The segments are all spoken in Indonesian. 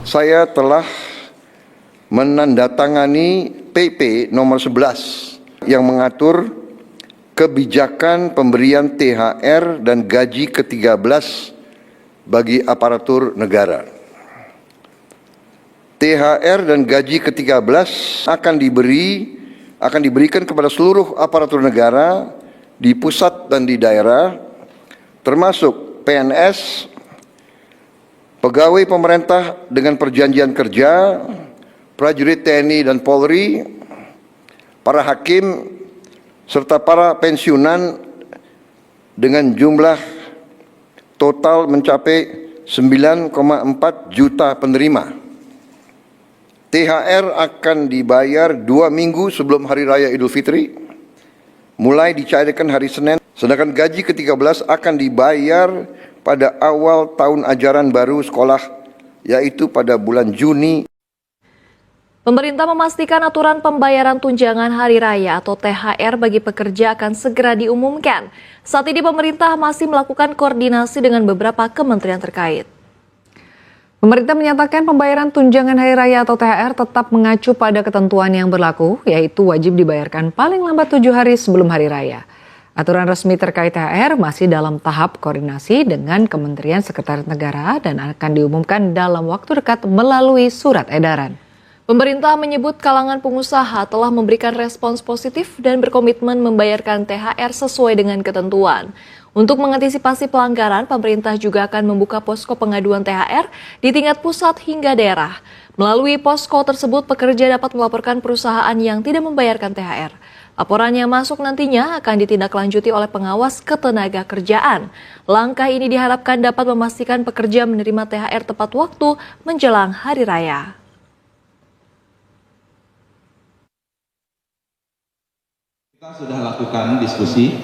saya telah menandatangani PP nomor 11 yang mengatur kebijakan pemberian THR dan gaji ke-13 bagi aparatur negara. THR dan gaji ke-13 akan diberikan kepada seluruh aparatur negara di pusat dan di daerah, termasuk PNS, pegawai pemerintah dengan perjanjian kerja, prajurit TNI dan Polri, para hakim, serta para pensiunan dengan jumlah total mencapai 9,4 juta penerima. THR akan dibayar 2 minggu sebelum Hari Raya Idul Fitri, mulai dicairkan hari Senin, sedangkan gaji ke-13 akan dibayar pada awal tahun ajaran baru sekolah, yaitu pada bulan Juni. Pemerintah memastikan aturan pembayaran tunjangan hari raya atau THR bagi pekerja akan segera diumumkan. Saat ini pemerintah masih melakukan koordinasi dengan beberapa kementerian terkait. Pemerintah menyatakan pembayaran tunjangan hari raya atau THR tetap mengacu pada ketentuan yang berlaku, yaitu wajib dibayarkan paling lambat 7 hari sebelum hari raya. Aturan resmi terkait THR masih dalam tahap koordinasi dengan Kementerian Sekretariat Negara dan akan diumumkan dalam waktu dekat melalui surat edaran. Pemerintah menyebut kalangan pengusaha telah memberikan respons positif dan berkomitmen membayarkan THR sesuai dengan ketentuan. Untuk mengantisipasi pelanggaran, pemerintah juga akan membuka posko pengaduan THR di tingkat pusat hingga daerah. Melalui posko tersebut, pekerja dapat melaporkan perusahaan yang tidak membayarkan THR. Laporan yang masuk nantinya akan ditindaklanjuti oleh pengawas ketenagakerjaan. Langkah ini diharapkan dapat memastikan pekerja menerima THR tepat waktu menjelang hari raya. Kita sudah lakukan diskusi,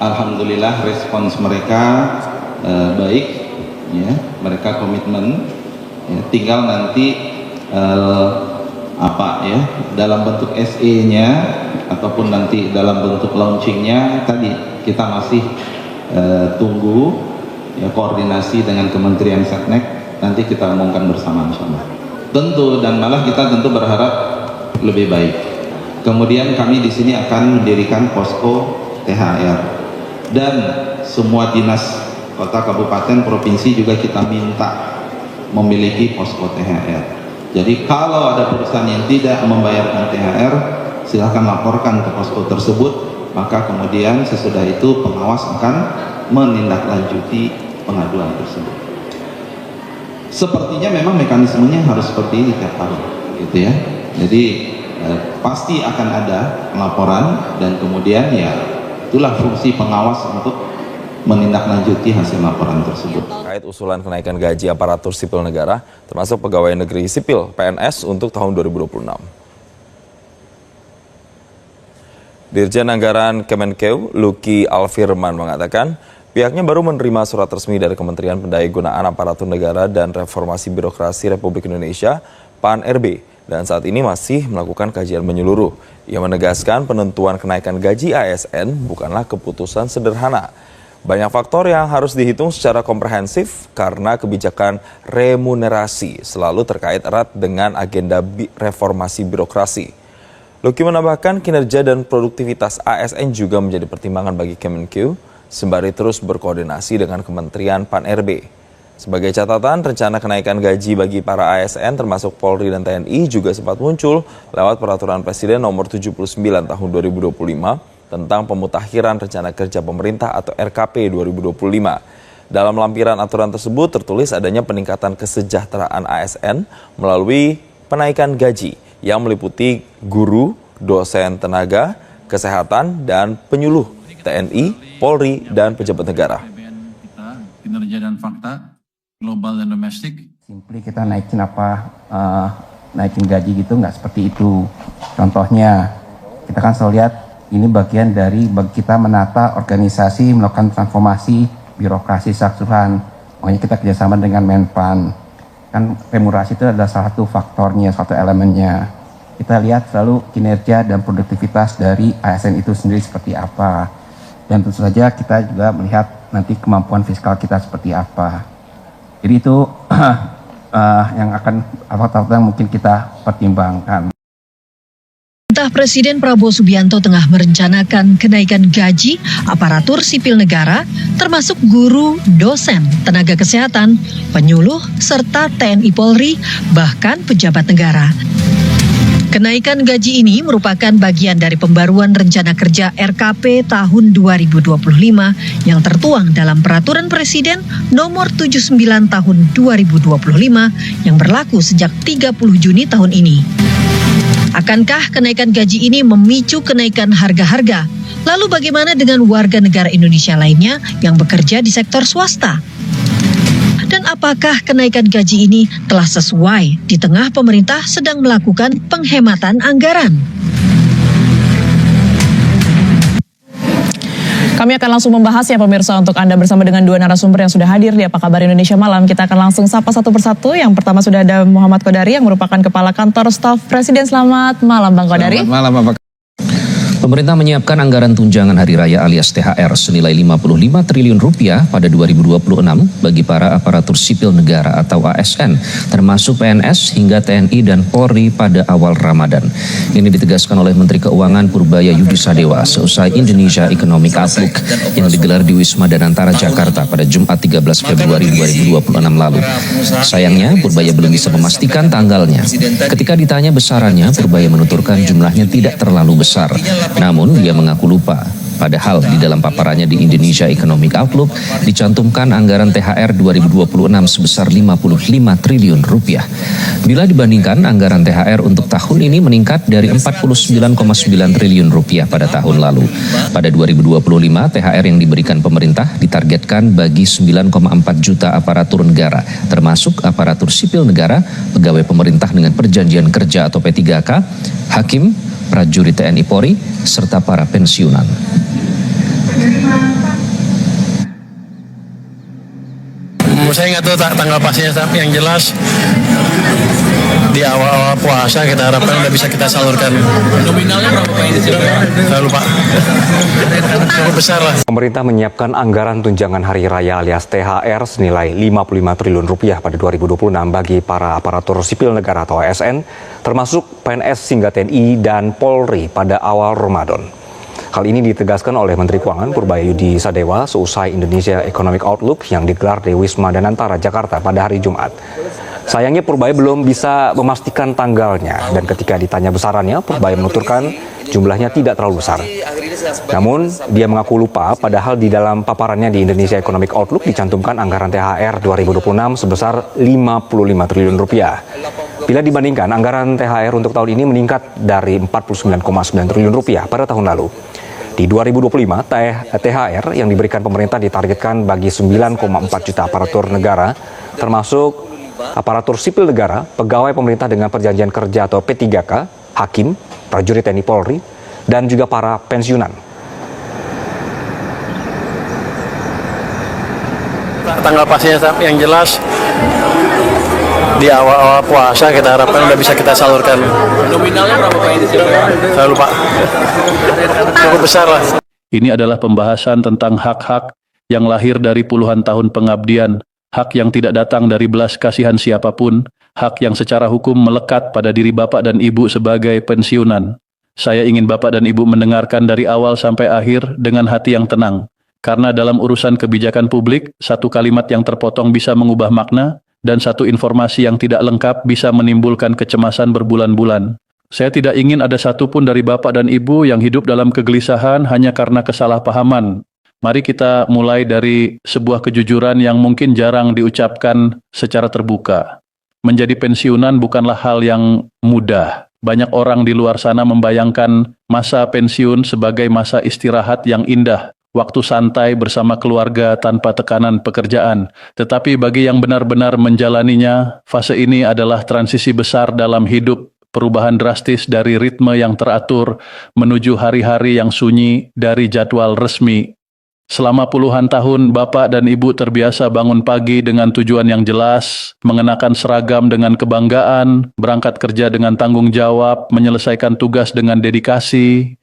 alhamdulillah respons mereka baik, ya, mereka komitmen, ya, tinggal nanti dalam bentuk SE-nya ataupun nanti dalam bentuk launching-nya tadi kita masih tunggu, ya, koordinasi dengan Kementerian Setnek, nanti kita umumkan bersama insyaallah. Tentu dan malah kita tentu berharap lebih baik. Kemudian kami di sini akan mendirikan posko THR dan semua dinas kota, kabupaten, provinsi juga kita minta memiliki posko THR. Jadi kalau ada perusahaan yang tidak membayarkan THR, silakan laporkan ke posko tersebut, maka kemudian sesudah itu pengawas akan menindaklanjuti pengaduan tersebut. Sepertinya memang mekanismenya harus seperti ini tiap tahun, gitu ya. Jadi pasti akan ada laporan dan kemudian ya itulah fungsi pengawas untuk menindaklanjuti hasil laporan tersebut. Terkait usulan kenaikan gaji aparatur sipil negara termasuk pegawai negeri sipil PNS untuk tahun 2026. Dirjen Anggaran Kemenkeu Luki Alfirman mengatakan pihaknya baru menerima surat resmi dari Kementerian Pendayagunaan Aparatur Negara dan Reformasi Birokrasi Republik Indonesia (PAN-RB) dan saat ini masih melakukan kajian menyeluruh. Ia menegaskan penentuan kenaikan gaji ASN bukanlah keputusan sederhana. Banyak faktor yang harus dihitung secara komprehensif karena kebijakan remunerasi selalu terkait erat dengan agenda reformasi birokrasi. Luki menambahkan kinerja dan produktivitas ASN juga menjadi pertimbangan bagi Kemenkeu sembari terus berkoordinasi dengan Kementerian PAN-RB. Sebagai catatan, rencana kenaikan gaji bagi para ASN termasuk Polri dan TNI juga sempat muncul lewat Peraturan Presiden Nomor 79 Tahun 2025 tentang pemutakhiran rencana kerja pemerintah atau RKP 2025. Dalam lampiran aturan tersebut tertulis adanya peningkatan kesejahteraan ASN melalui penaikan gaji yang meliputi guru, dosen tenaga, kesehatan, dan penyuluh TNI, Polri, dan pejabat negara. Kinerja dan fakta global dan domestik. Simply kita naikin naikin gaji gitu nggak seperti itu. Contohnya kita kan selalu lihat ini bagian dari kita menata organisasi, melakukan transformasi birokrasi keseluruhan. Makanya kita kerjasama dengan Menpan. Kan remunerasi itu adalah salah satu faktornya, satu elemennya. Kita lihat selalu kinerja dan produktivitas dari ASN itu sendiri seperti apa. Dan tentu saja kita juga melihat nanti kemampuan fiskal kita seperti apa. Jadi itu yang akan faktor yang mungkin kita pertimbangkan. Pemerintah Presiden Prabowo Subianto tengah merencanakan kenaikan gaji aparatur sipil negara, termasuk guru, dosen, tenaga kesehatan, penyuluh, serta TNI Polri, bahkan pejabat negara. Kenaikan gaji ini merupakan bagian dari pembaruan rencana kerja RKP tahun 2025 yang tertuang dalam Peraturan Presiden Nomor 79 Tahun 2025 yang berlaku sejak 30 Juni tahun ini. Akankah kenaikan gaji ini memicu kenaikan harga-harga? Lalu bagaimana dengan warga negara Indonesia lainnya yang bekerja di sektor swasta? Dan apakah kenaikan gaji ini telah sesuai di tengah pemerintah sedang melakukan penghematan anggaran? Kami akan langsung membahas ya pemirsa untuk Anda bersama dengan dua narasumber yang sudah hadir di Apa Kabar Indonesia Malam. Kita akan langsung sapa satu persatu. Yang pertama sudah ada Muhammad Kodari yang merupakan Kepala Kantor Staf Presiden. Selamat malam Bang Kodari. Selamat malam, Bapak. Pemerintah menyiapkan anggaran tunjangan hari raya alias THR senilai 55 triliun rupiah pada 2026 bagi para aparatur sipil negara atau ASN, termasuk PNS hingga TNI dan Polri pada awal Ramadan. Ini ditegaskan oleh Menteri Keuangan Purbaya Yudi Sadewa seusai Indonesia Economic Outlook yang digelar di Wisma Danantara Jakarta pada Jumat 13 Februari 2026 lalu. Sayangnya Purbaya belum bisa memastikan tanggalnya. Ketika ditanya besarannya, Purbaya menuturkan jumlahnya tidak terlalu besar. Namun dia mengaku lupa. Padahal di dalam paparannya di Indonesia Economic Outlook dicantumkan anggaran THR 2026 sebesar 55 triliun rupiah. Bila dibandingkan anggaran THR untuk tahun ini meningkat dari 49,9 triliun rupiah pada tahun lalu. Pada 2025 THR yang diberikan pemerintah ditargetkan bagi 9,4 juta aparatur negara, termasuk aparatur sipil negara, pegawai pemerintah dengan perjanjian kerja atau P3K, hakim, prajurit TNI Polri, serta para pensiunan. Saya nggak tahu tanggal pastinya, tapi yang jelas di awal-awal puasa kita harapkan udah bisa kita salurkan. Nominalnya berapa Pak ini? Saya lupa. Cukup besar lah. Pemerintah menyiapkan anggaran tunjangan hari raya alias THR senilai 55 triliun rupiah pada 2026 bagi para aparatur sipil negara atau ASN, termasuk PNS hingga TNI dan Polri pada awal Ramadan. Hal ini ditegaskan oleh Menteri Keuangan Purbaya Yudi Sadewa seusai Indonesia Economic Outlook yang digelar di Wisma Danantara Jakarta pada hari Jumat. Sayangnya Purbaya belum bisa memastikan tanggalnya dan ketika ditanya besarannya, Purbaya menuturkan jumlahnya tidak terlalu besar. Namun, dia mengaku lupa padahal di dalam paparannya di Indonesia Economic Outlook dicantumkan anggaran THR 2026 sebesar 55 triliun rupiah. Bila dibandingkan, anggaran THR untuk tahun ini meningkat dari 49,9 triliun rupiah pada tahun lalu. Di 2025, THR yang diberikan pemerintah ditargetkan bagi 9,4 juta aparatur negara, termasuk aparatur sipil negara, pegawai pemerintah dengan perjanjian kerja atau P3K, hakim, prajurit TNI Polri, dan juga para pensiunan. Tanggal pastinya yang jelas di awal-awal puasa kita harapkan udah bisa kita salurkan. Nominalnya berapa Pak ini? Saya lupa. Cukup besar lah. Ini adalah pembahasan tentang hak-hak yang lahir dari puluhan tahun pengabdian, hak yang tidak datang dari belas kasihan siapapun, hak yang secara hukum melekat pada diri Bapak dan Ibu sebagai pensiunan. Saya ingin Bapak dan Ibu mendengarkan dari awal sampai akhir dengan hati yang tenang. Karena dalam urusan kebijakan publik, satu kalimat yang terpotong bisa mengubah makna, dan satu informasi yang tidak lengkap bisa menimbulkan kecemasan berbulan-bulan. Saya tidak ingin ada satupun dari Bapak dan Ibu yang hidup dalam kegelisahan hanya karena kesalahpahaman. Mari kita mulai dari sebuah kejujuran yang mungkin jarang diucapkan secara terbuka. Menjadi pensiunan bukanlah hal yang mudah. Banyak orang di luar sana membayangkan masa pensiun sebagai masa istirahat yang indah, waktu santai bersama keluarga tanpa tekanan pekerjaan. Tetapi bagi yang benar-benar menjalaninya, fase ini adalah transisi besar dalam hidup, perubahan drastis dari ritme yang teratur menuju hari-hari yang sunyi dari jadwal resmi. Selama puluhan tahun, Bapak dan Ibu terbiasa bangun pagi dengan tujuan yang jelas, mengenakan seragam dengan kebanggaan, berangkat kerja dengan tanggung jawab, menyelesaikan tugas dengan dedikasi.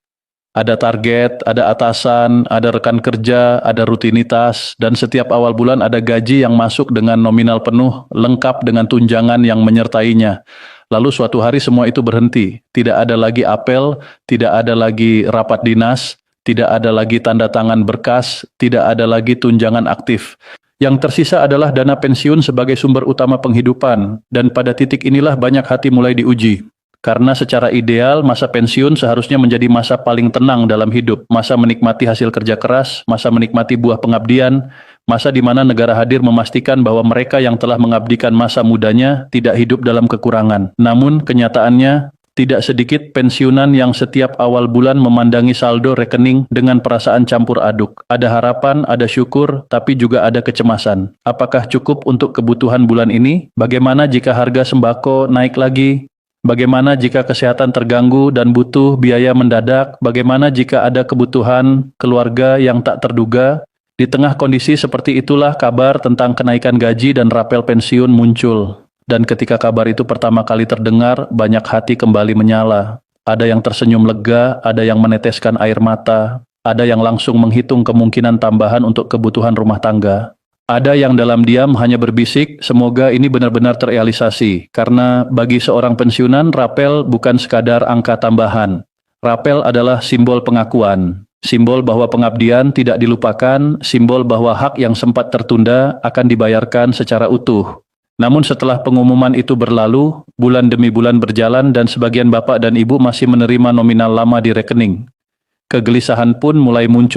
Ada target, ada atasan, ada rekan kerja, ada rutinitas, dan setiap awal bulan ada gaji yang masuk dengan nominal penuh, lengkap dengan tunjangan yang menyertainya. Lalu suatu hari semua itu berhenti. Tidak ada lagi apel, tidak ada lagi rapat dinas, tidak ada lagi tanda tangan berkas, tidak ada lagi tunjangan aktif. Yang tersisa adalah dana pensiun sebagai sumber utama penghidupan, dan pada titik inilah banyak hati mulai diuji. Karena secara ideal, masa pensiun seharusnya menjadi masa paling tenang dalam hidup, masa menikmati hasil kerja keras, masa menikmati buah pengabdian, masa di mana negara hadir memastikan bahwa mereka yang telah mengabdikan masa mudanya tidak hidup dalam kekurangan. Namun, kenyataannya, tidak sedikit pensiunan yang setiap awal bulan memandangi saldo rekening dengan perasaan campur aduk. Ada harapan, ada syukur, tapi juga ada kecemasan. Apakah cukup untuk kebutuhan bulan ini? Bagaimana jika harga sembako naik lagi? Bagaimana jika kesehatan terganggu dan butuh biaya mendadak? Bagaimana jika ada kebutuhan keluarga yang tak terduga? Di tengah kondisi seperti itulah kabar tentang kenaikan gaji dan rapel pensiun muncul. Dan ketika kabar itu pertama kali terdengar, banyak hati kembali menyala. Ada yang tersenyum lega, ada yang meneteskan air mata, ada yang langsung menghitung kemungkinan tambahan untuk kebutuhan rumah tangga. Ada yang dalam diam hanya berbisik, semoga ini benar-benar terrealisasi. Karena bagi seorang pensiunan, rapel bukan sekadar angka tambahan. Rapel adalah simbol pengakuan. Simbol bahwa pengabdian tidak dilupakan, simbol bahwa hak yang sempat tertunda akan dibayarkan secara utuh. Namun setelah pengumuman itu berlalu, bulan demi bulan berjalan dan sebagian bapak dan ibu masih menerima nominal lama di rekening. Kegelisahan pun mulai muncul.